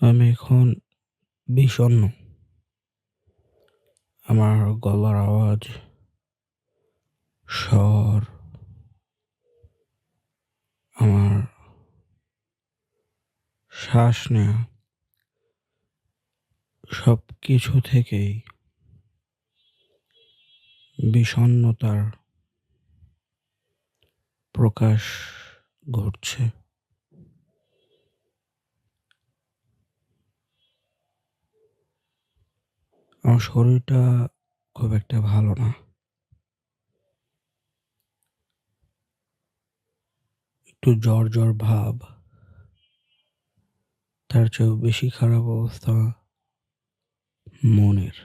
আমি এখন বিষণ্ণ। আমার গলার আওয়াজ, স্বর, আমার শ্বাস নেয়া সবকিছু থেকেই বিষণ্ণতার প্রকাশ ঘটছে। আমার শরীরটা খুব একটা ভালো না। একটু জ্বর ভাব। তার চেয়েও বেশি খারাপ অবস্থা মনের।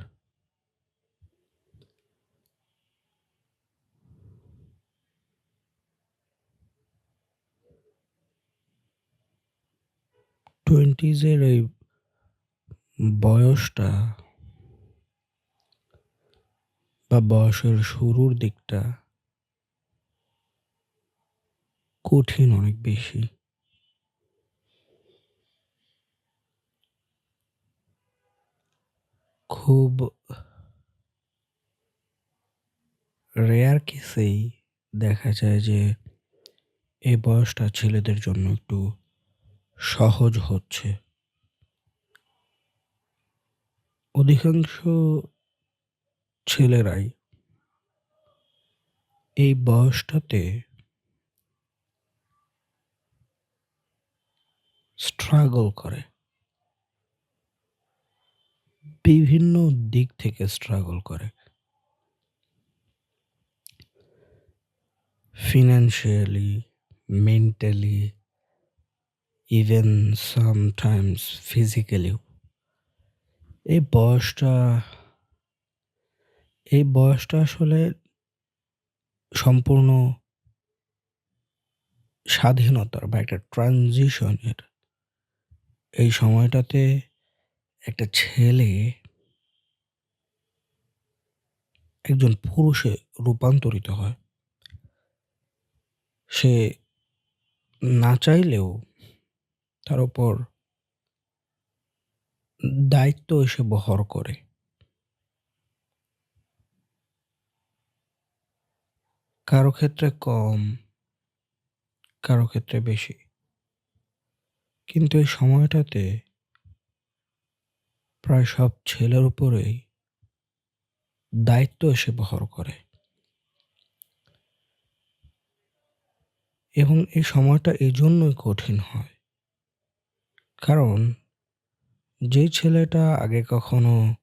20s এর এই বয়সটা বা বয়সের শুরুর দিকটা কঠিন অনেক বেশি। খুব রেয়ার কেসেই দেখা যায় যে এই বয়সটা ছেলেদের জন্য একটু সহজ হচ্ছে। অধিকাংশ ছেলেরাই এই বয়সটাতে স্ট্রাগল করে। বিভিন্ন দিক থেকে স্ট্রাগল করে। ফিন্যান্সিয়ালি, মেন্টালি, ইভেন সামটাইমস ফিজিক্যালিও। এই বয়সটা এই বয়সটা আসলে সম্পূর্ণ স্বাধীনতার বা একটা ট্রানজিশনের। এই সময়টাতে একটা ছেলে একজন পুরুষে রূপান্তরিত হয়। সে না চাইলেও তার উপর দায়িত্ব এসে বহর করে। কারো ক্ষেত্রে কম, কারো ক্ষেত্রে বেশি। কিন্তু এই সময়টাতে প্রায় সব ছেলের উপরেই দায়িত্ব এসে বহর করে। এবং এই সময়টা এজন্যই কঠিন হয়। কারণ যেই ছেলেটা আগে কখনো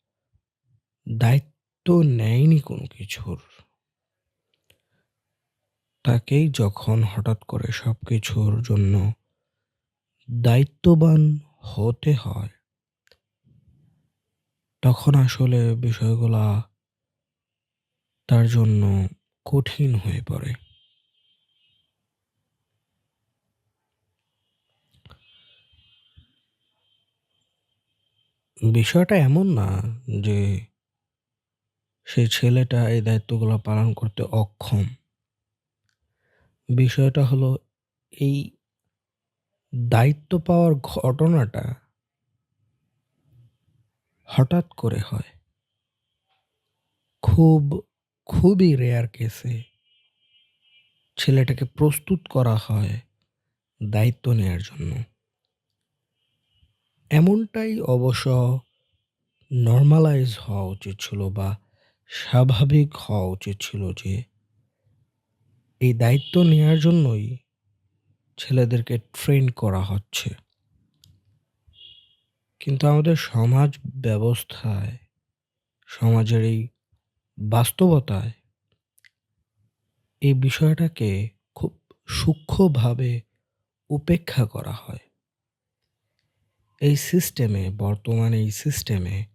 দায়িত্ব নেয়নি কোনো কিছুর, তাকেই যখন হঠাৎ করে সবকিছুর জন্য দায়িত্ববান হতে হয়, তখন আসলে বিষয়গুলা তার জন্য কঠিন হয়ে পড়ে। বিষয়টা এমন না যে সেই ছেলেটা এই দায়িত্বগুলো পালন করতে অক্ষম। বিষয়টা হলো এই দায়িত্ব পাওয়ার ঘটনাটা হঠাৎ করে হয়। খুব, খুবই রেয়ার কেসে ছেলেটাকে প্রস্তুত করা হয় দায়িত্ব নেয়ার জন্য। এমনটাই অবশ্য নরমালাইজ হওয়া উচিত ছিল বা স্বাভাবিক হওয়া উচিত ছিল যে এই দায়িত্ব নেয়ার জন্যই ছেলেদেরকে ট্রেন করা হচ্ছে। কিন্তু আমাদের সমাজ ব্যবস্থায়, সমাজের এই বাস্তবতায় এই বিষয়টাকে খুব সূক্ষ্মভাবে উপেক্ষা করা হয়। এই সিস্টেমে, বর্তমানে এই সিস্টেমে,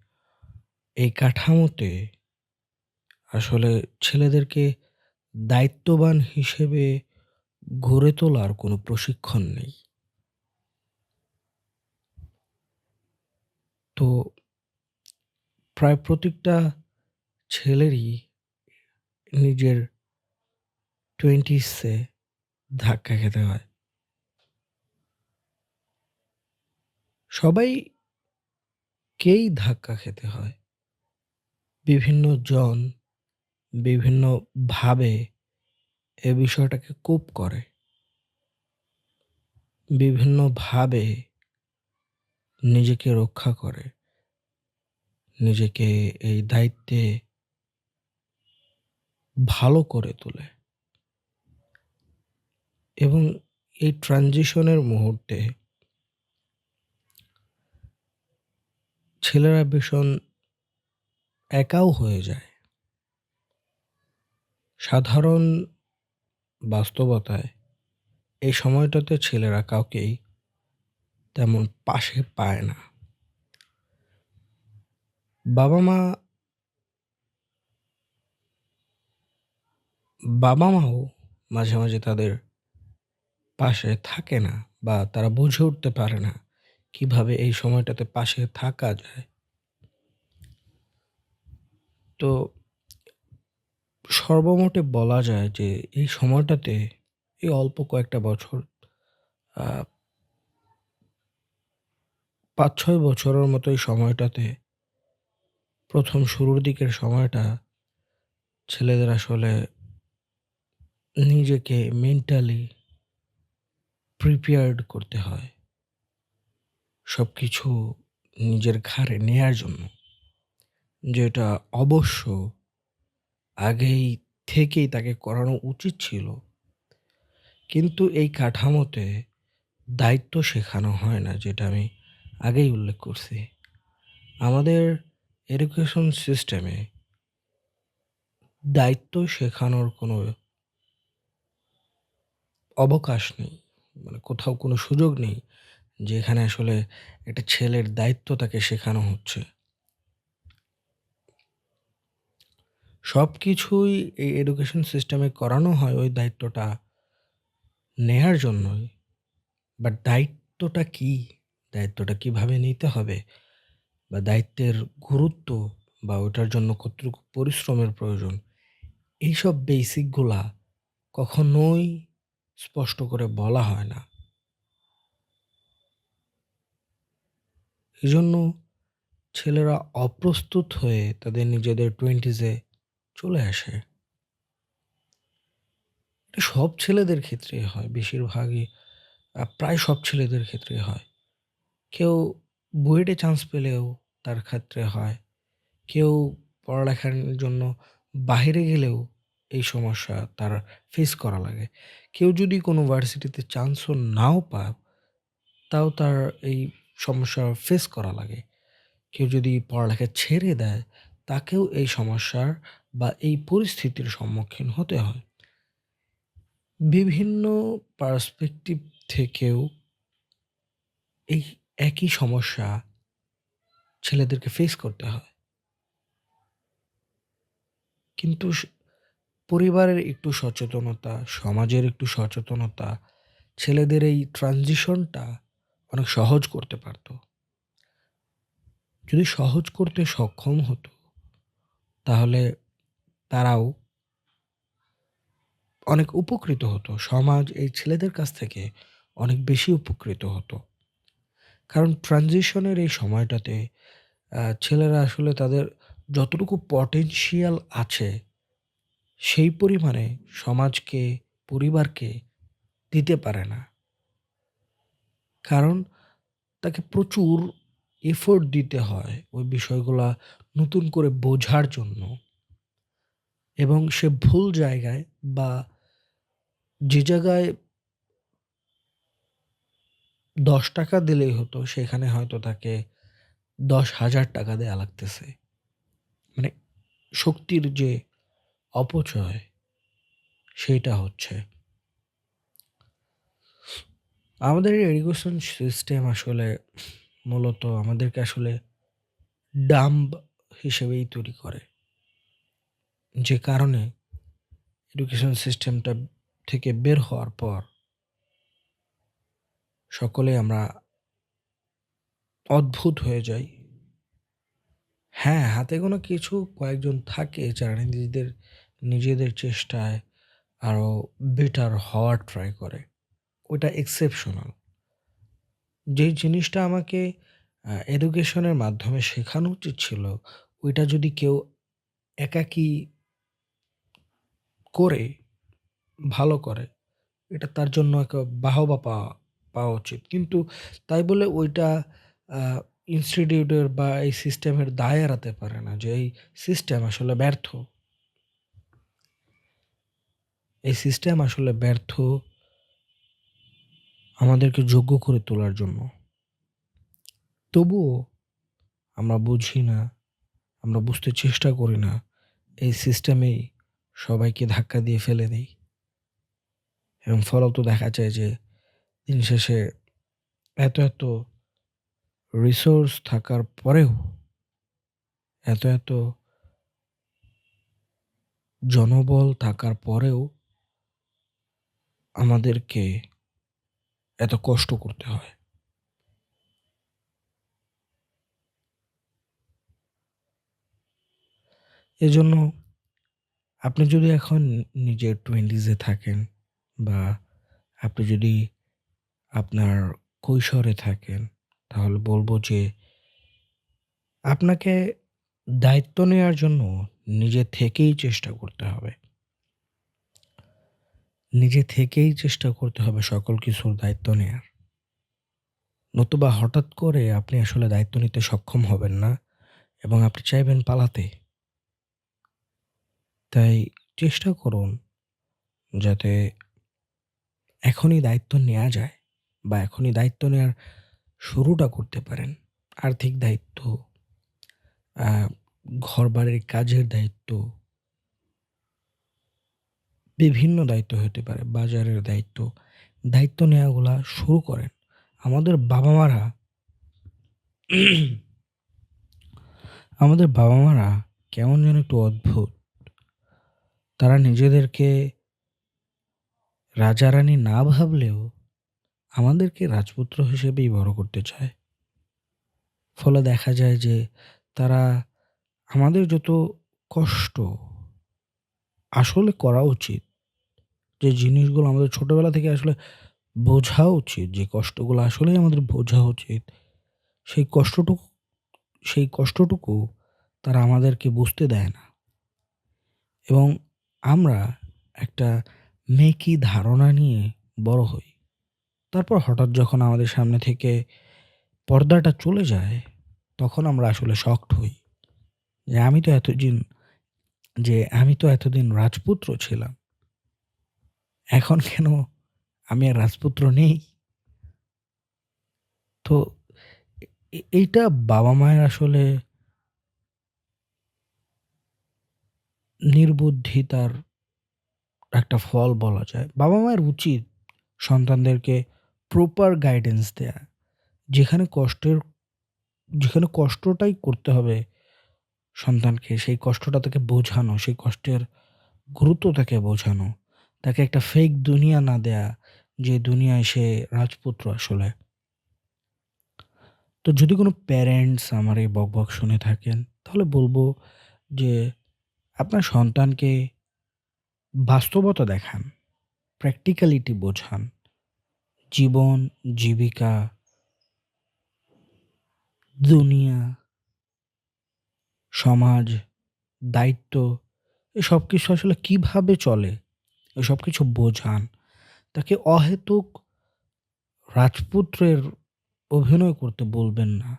এই কাঠামোতে আসলে ছেলেদেরকে দায়িত্ববান হিসেবে গড়ে তোলার কোনো প্রশিক্ষণ নেই। তো প্রায় প্রত্যেকটা ছেলেরই নিজের 20s এ ধাক্কা খেতে হয়। সবাই কেই ধাক্কা খেতে হয়। বিভিন্ন জন বিভিন্নভাবে এ বিষয়টাকে কোপ করে। বিভিন্নভাবে নিজেকে রক্ষা করে। নিজেকে এই দায়িত্বে ভালো করে তোলে এবং এই ট্রানজিশনের মুহূর্তে ছেলেরা ভীষণ একাও হয়ে যায়। সাধারণ বাস্তবতায় এই সময়টাতে ছেলেরা কাউকেই তেমন পাশে পায় না। বাবা-মা বাবা-মাও মাঝে, মাঝে তাদের পাশে থাকে না বা তারা বুঝে উঠতে পারে না কিভাবে এই সময়টাতে পাশে থাকা যায়। তো সর্বমোটে বলা যায় যে এই সময়টাতে এই অল্প কয়েকটা বছর আ ৫-৬ বছরের মতো এই সময়টাতে ১ম শুরুর দিকের সময়টা ছেলেদের আসলে নিজেকে মেন্টালি প্রিপেয়ার্ড করতে হয়। সবকিছু নিজের ঘাড়ে নেয়ার জন্য। যেটা অবশ্য আগেই থেকেই তাকে করানো উচিত ছিল। কিন্তু এই কাঠামোতে দায়িত্ব শেখানো হয় না, যেটা আমি আগেই উল্লেখ করছি। আমাদের এডুকেশন সিস্টেমে দায়িত্ব শেখানোর কোনো অবকাশ নেই। মানে কোথাও কোনো সুযোগ নেই যেখানে আসলে একটা ছেলের দায়িত্ব তাকে শেখানো হচ্ছে। সবকিছুই এই এডুকেশন সিস্টেমে করানো হয় ওই দায়িত্বটা নেয়ার জন্যই। বাট দায়িত্বটা কী? দায়িত্বটা কিভাবে নিতে হবে? বা দায়িত্বের গুরুত্ব বা ওটার জন্য কতটুকু পরিশ্রমের প্রয়োজন? এইসব বেসিক গুলা কখনোই স্পষ্ট করে বলা হয় না। এজন্য ছেলেরা অপ্রস্তুত হয়ে তাদের নিজেদের 20s এ চলে আসে। এটা সব ছেলেদের ক্ষেত্রেই হয়। বেশিরভাগই প্রায় সব ছেলেদের ক্ষেত্রেই হয়। কেউ বুয়েটে চান্স পেলেও তার ক্ষেত্রে হয়। কেউ পড়ালেখার জন্য বাহিরে গেলেও এই সমস্যা তার ফেস করা লাগে। কেউ যদি কোনো ভার্সিটিতে চান্সও নাও পায়, তাও তার এই সমস্যা ফেস করা লাগে। কেউ যদি পড়ালেখা ছেড়ে দেয়, তাকেও এই সমস্যার বা এই পরিস্থিতির সম্মুখীন হতে হয়। বিভিন্ন পার্সপেক্টিভ থেকেও এই একই সমস্যা ছেলেদেরকে ফেস করতে হয়। কিন্তু পরিবারের একটু সচেতনতা, সমাজের একটু সচেতনতা ছেলেদের এই ট্রানজিশনটা অনেক সহজ করতে পারত। যদি সহজ করতে সক্ষম হতো, তাহলে তারাও অনেক উপকৃত হতো। সমাজ এই ছেলেদের কাছ থেকে অনেক বেশি উপকৃত হতো। কারণ ট্রানজিশনের এই সময়টাতে ছেলেরা আসলে তাদের যতটুকু পটেনশিয়াল আছে, সেই পরিমাণে সমাজকে, পরিবারকে দিতে পারে না। কারণ তাকে প্রচুর এফোর্ট দিতে হয় ওই বিষয়গুলা নতুন করে বোঝার জন্য, এবং সে ভুল জায়গায় বা যে জায়গায় ৳১০ দিলেই হতো, সেখানে হয়তো তাকে ৳১০,০০০ দেয়া লাগতেছে। মানে শক্তির যে অপচয়, সেইটা হচ্ছে। আমাদের এই এডুকেশন সিস্টেম আসলে মূলত আমাদেরকে আসলে ডাম্ব হিসেবেই তৈরি করে। যে কারণে এডুকেশন সিস্টেমটা থেকে বের হওয়ার পর সকলেই আমরা অদ্ভুত হয়ে যাই। হ্যাঁ, হাতে গোনা কিছু কয়েকজন থাকে যারা নিজেদের চেষ্টায় আরো বেটার হওয়ার ট্রাই করে। ওটা এক্সেপশনাল। যেই জিনিসটা আমাকে এডুকেশনের মাধ্যমে শেখানো উচিত ছিল, ওইটা যদি কেউ একাকী করে, ভালো করে, এটা তার জন্য একটা বাহবা পাওয়া উচিত। কিন্তু তাই বলে ওইটা আ ইনস্টিটিউটের বা এই সিস্টেমের দায় এড়াতে পারে না যে এই সিস্টেম আসলে ব্যর্থ। এই সিস্টেম আসলে ব্যর্থ আমাদেরকে যোগ্য করে তোলার জন্য। তবুও আমরা বুঝি না, আমরা বুঝতে চেষ্টা করি না। এই সিস্টেমেই সবাইকে ধাক্কা দিয়ে ফেলে দেই এবং ফলত দেখা যায় যে দিন শেষে এত রিসোর্স থাকার পরেও, এত জনবল থাকার পরেও আমাদেরকে এত কষ্ট করতে হয়। এজন্য আপনি যদি এখন নিজের 20s এ থাকেন বা আপনি যদি আপনার কৈশোরে থাকেন, তাহলে বলব যে আপনাকে দায়িত্ব নেয়ার জন্য নিজে থেকেই চেষ্টা করতে হবে। নিজে থেকেই চেষ্টা করতে হবে সকল কিছুর দায়িত্ব নেয়ার। নতুবা হঠাৎ করে আপনি আসলে দায়িত্ব নিতে সক্ষম হবেন না এবং আপনি চাইবেন পালাতে। তাই চেষ্টা করুন যাতে এখনই দায়িত্ব নেয়া যায় বা এখনই দায়িত্ব নেয়ার শুরুটা করতে পারেন। আর্থিক দায়িত্ব, আ ঘরবাড়ির কাজের দায়িত্ব, বিভিন্ন দায়িত্ব হতে পারে, বাজারের দায়িত্ব। দায়িত্ব নেয়াগুলা শুরু করেন। আমাদের বাবা-মারা আমাদের বাবা-মারা কেমন যেন একটু অদ্ভুত। তারা নিজেদেরকে রাজা-রানী না ভাবলেও আমাদেরকে রাজপুত্র হিসেবেই বড় করতে চায়। ফলে দেখা যায় যে তারা আমাদের যত কষ্ট আসলে করা উচিত, যে জিনিসগুলো আমাদের ছোটবেলা থেকে আসলে বোঝা উচিত, যে কষ্টগুলো আসলেই আমাদের বোঝা উচিত, সেই কষ্টটুকু সেই কষ্টটুকু তারা আমাদেরকে বুঝতে দেয় না। এবং আমরা একটা মেকি ধারণা নিয়ে বড় হই। তারপর হঠাৎ যখন আমাদের সামনে থেকে পর্দাটা চলে যায়, তখন আমরা আসলে শকড হই। যে আমি তো এতদিন রাজপুত্র ছিলাম। এখন কেন আমি আর রাজপুত্র নেই? তো এইটা বাবা-মায়ের আসলে নির্বুদ্ধিতার একটা ফল বলা যায়। বাবা-মায়ের উচিত সন্তানদেরকে প্রপার গাইডেন্স দেয়া। যেখানে কষ্টের যেখানে কষ্টটাই করতে হবে সন্তানকে, সেই কষ্টটা তাকে বোঝানো, সেই কষ্টের গুরুত্ব তাকে বোঝানো। তাকে একটা ফেক দুনিয়া না দেয়া, যে দুনিয়ায় সে রাজপুত্র আসলে। তো যদি কোনো প্যারেন্টস আমার এই বকবক শুনে থাকেন, তাহলে বলব যে আপনার সন্তানকে বাস্তবতা দেখান, প্র্যাকটিক্যালিটি বোঝান। জীবন, জীবিকা, দুনিয়া, সমাজ, দায়িত্ব, এ সবকিছু আসলে কিভাবে চলে, এ সবকিছু বোঝান। তাকে অহেতুক রাজপুত্রের অভিনয় করতে বলবেন না।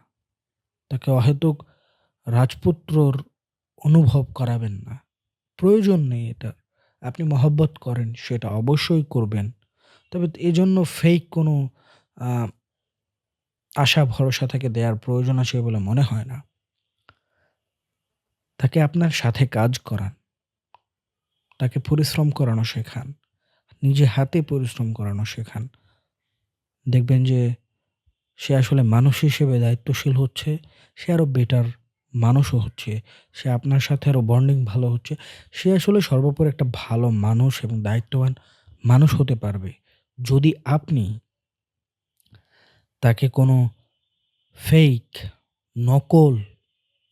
তাকে অহেতুক রাজপুত্রর অনুভব করাবেন না। প্রয়োজন নেই এটার। আপনি মহব্বত করেন, সেটা অবশ্যই করবেন। তবে এজন্য ফেক কোনো আ আশা ভরসা তাকে দেয়ার প্রয়োজন আছে বলে মনে হয় না। তাকে আপনার সাথে কাজ করান। তাকে পরিশ্রম করানো শেখান। নিজে হাতে পরিশ্রম করানো শেখান। দেখবেন যে সে আসলে মানুষ হিসেবে দায়িত্বশীল হচ্ছে। সে আরো বেটার মানুষও হচ্ছে। সে আপনার সাথে আরো বন্ডিং ভালো হচ্ছে। সে আসলে সর্বোপরি একটা ভালো মানুষ এবং দায়িত্ববান মানুষ হতে পারবে। যদি আপনি তাকে কোনো ফেক, নকল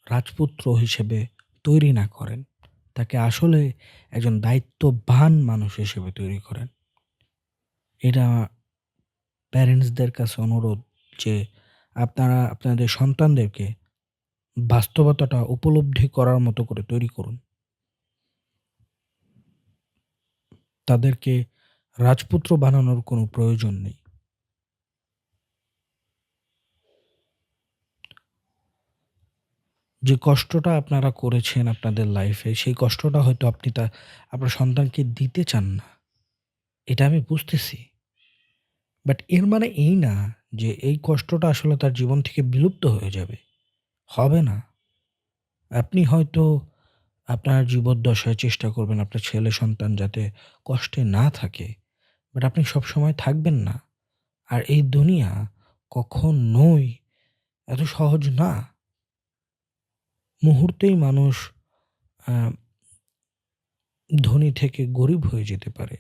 রাজপুত্র হিসেবে তৈরি না করেন। তাকে আসলে একজন দায়িত্ববান মানুষ হিসেবে তৈরি করেন। এটা প্যারেন্টসদের কাছে অনুরোধ যে আপনারা আপনাদের সন্তানদেরকে বাস্তবতাটা উপলব্ধি করার মতো করে তৈরি করুন। তাদেরকে রাজপুত্র বানানোর কোনো প্রয়োজন নেই। যে কষ্টটা আপনারা করেছেন আপনাদের লাইফে, সেই কষ্টটা হয়তো আপনি আপনার সন্তানকে দিতে চান না। এটা আমি বুঝতেছি। বাট এর মানে এই না যে এই কষ্টটা আসলে তার জীবন থেকে বিলুপ্ত হয়ে যাবে। হবে না। আপনি হয়তো আপনার জীবদ্দশায় চেষ্টা করবেন আপনার ছেলে সন্তান যাতে কষ্টে না থাকে। বাট আপনি সবসময় থাকবেন না। আর এই দুনিয়া কখনোই এত সহজ না। মুহূর্তেই মানুষ আ ধনী থেকে গরিব হয়ে যেতে পারে।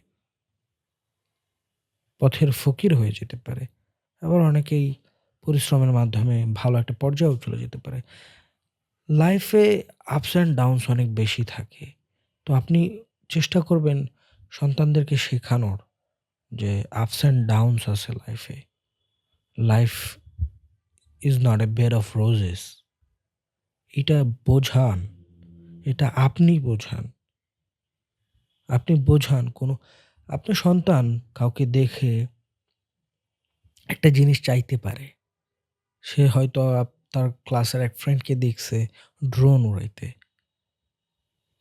পথের ফকির হয়ে যেতে পারে। আবার অনেকেই পরিশ্রমের মাধ্যমে ভালো একটা পর্যায়েও চলে যেতে পারে। লাইফে আপস অ্যান্ড ডাউনস অনেক বেশি থাকে। তো আপনি চেষ্টা করবেন সন্তানদেরকে শেখানোর যে আপস অ্যান্ড ডাউনস আছে লাইফে। Life is not a bed of roses. এটা বোঝান। এটা আপনি বোঝান। আপনি বোঝান আপনার সন্তান কাউকে দেখে একটা জিনিস চাইতে পারে। সে হয়তো তার ক্লাসের এক ফ্রেন্ডকে দেখছে ড্রোন উড়াইতে।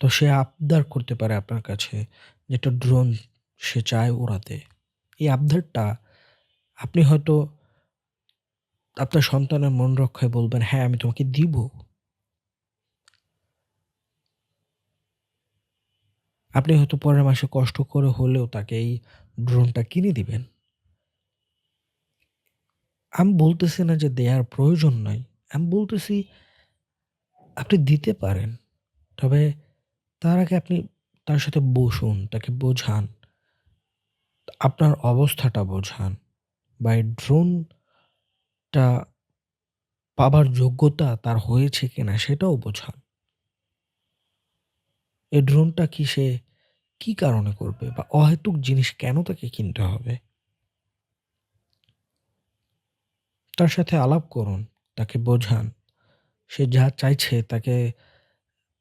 তো সে আবদার করতে পারে আপনার কাছে যে একটা ড্রোন সে চায় উড়াতে। এই আবদারটা আপনি হয়তো আপনার সন্তানের মন রক্ষায় বলবেন, "হ্যাঁ, আমি তোমাকে দিব।" আপনি হয়তো পরের মাসে কষ্ট করে হলেও তাকে এই ড্রোনটা কিনে দিবেন। আমি বলতেছি না যে দেয়ার প্রয়োজন নাই। আমি বলতেছি আপনি দিতে পারেন। তবে তার আগে আপনি তার সাথে বসুন, তাকে বোঝান, আপনার অবস্থাটা বোঝান বা এই ড্রোনটা পাবার যোগ্যতা তার হয়েছে কিনা সেটাও বোঝান। এই ড্রোনটা সে কি কারণে করবে বা অহেতুক জিনিস কেন তাকে কিনতে হবে? তার সাথে আলাপ করুন, তাকে বোঝান। সে যা চাইছে তাকে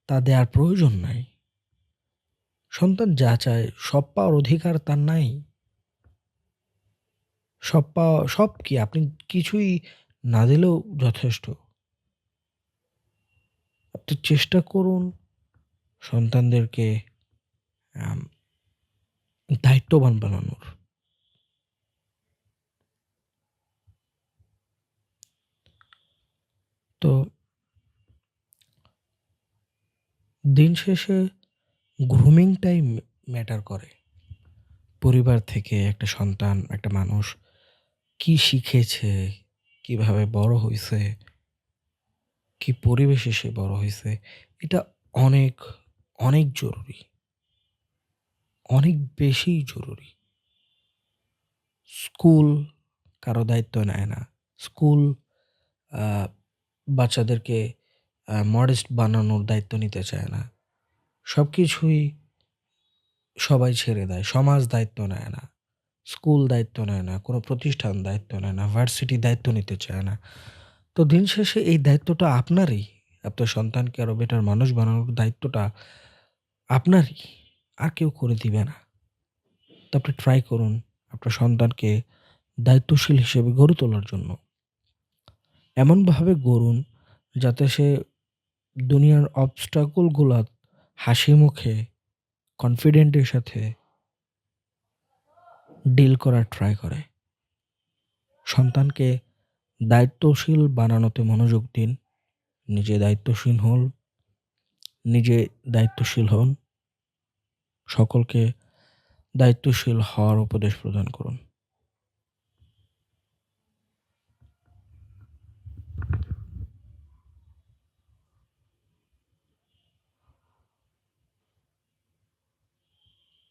তা দেয়ার প্রয়োজন নাই। সন্তান যা চায় সব পাওয়ার অধিকার তার নাই। সব কি আপনি কিছুই না দিলেও যথেষ্ট। আপনি চেষ্টা করুন সন্তানদেরকে আম দায়িত্ববান বানানোর। তো দিন শেষে গ্রুমিংটাই ম্যাটার করে। পরিবার থেকে একটা সন্তান, একটা মানুষ কি শিখেছে, কিভাবে বড় হইছে, কি পরিবেশে সে বড় হইছে, এটা অনেক, অনেক জরুরি। অনেক বেশিই জরুরি। স্কুল কারো দায়িত্ব নেয় না। স্কুল আ বাচ্চাদেরকে মডেস্ট বানানোর দায়িত্ব নিতে চায় না। সবকিছুই সবাই ছেড়ে দেয়। সমাজ দায়িত্ব নেয় না। স্কুল দায়িত্ব নেয় না। কোনো প্রতিষ্ঠান দায়িত্ব নেয় না। ভার্সিটি দায়িত্ব নিতে চায় না। তো দিন শেষে এই দায়িত্বটা আপনারই। আপনার সন্তানকে আরো বেটার মানুষ বানানোর দায়িত্বটা আপনারই। আর কেউ করে দিবে না। তো আপনি ট্রাই করুন আপনার সন্তানকে দায়িত্বশীল হিসেবে গড়ে তোলার জন্য। এমনভাবে গড়ুন যাতে সে দুনিয়ার obstacle গুলা হাসিমুখে কনফিডেন্ট এর সাথে ডিল করার ট্রাই করে। সন্তানকে দায়িত্বশীল বানানোতে মনোযোগ দিন। নিজে দায়িত্বশীল হন, নিজে দায়িত্বশীল হন। সকলকে দায়িত্বশীল হওয়ার উপদেশ প্রদান করুন।